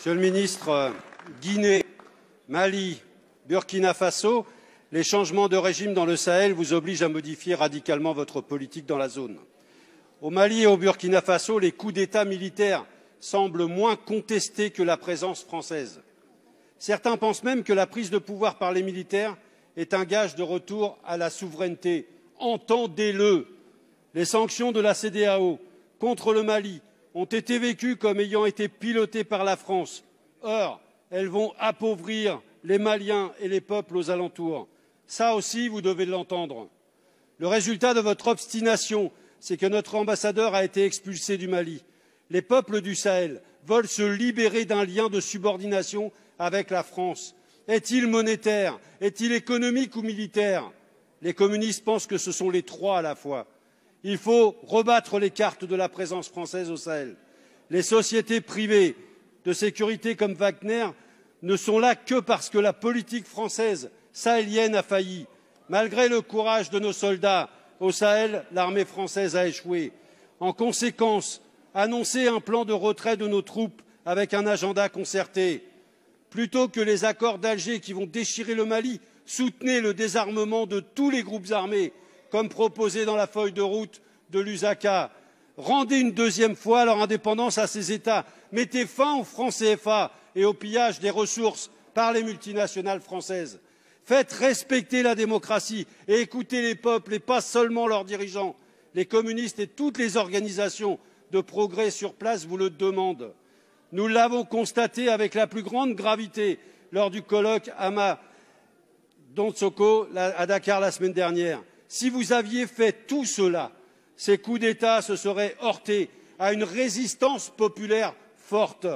Monsieur le ministre, Guinée, Mali, Burkina Faso, les changements de régime dans le Sahel vous obligent à modifier radicalement votre politique dans la zone. Au Mali et au Burkina Faso, les coups d'État militaires semblent moins contestés que la présence française. Certains pensent même que la prise de pouvoir par les militaires est un gage de retour à la souveraineté. Entendez-le. Les sanctions de la CEDEAO contre le Mali ont été vécues comme ayant été pilotées par la France. Or, elles vont appauvrir les Maliens et les peuples aux alentours. Ça aussi, vous devez l'entendre. Le résultat de votre obstination, c'est que notre ambassadeur a été expulsé du Mali. Les peuples du Sahel veulent se libérer d'un lien de subordination avec la France. Est-il monétaire? Est-il économique ou militaire? Les communistes pensent que ce sont les trois à la fois. Il faut rebattre les cartes de la présence française au Sahel. Les sociétés privées de sécurité comme Wagner ne sont là que parce que la politique française sahélienne a failli. Malgré le courage de nos soldats au Sahel, l'armée française a échoué. En conséquence, annoncez un plan de retrait de nos troupes avec un agenda concerté. Plutôt que les accords d'Alger qui vont déchirer le Mali, soutenez le désarmement de tous les groupes armés, comme proposé dans la feuille de route de Lusaka. Rendez une deuxième fois leur indépendance à ces États. Mettez fin au franc CFA et au pillage des ressources par les multinationales françaises. Faites respecter la démocratie et écoutez les peuples et pas seulement leurs dirigeants. Les communistes et toutes les organisations de progrès sur place vous le demandent. Nous l'avons constaté avec la plus grande gravité lors du colloque Ama Donsoko à Dakar la semaine dernière. Si vous aviez fait tout cela, ces coups d'État se seraient heurtés à une résistance populaire forte.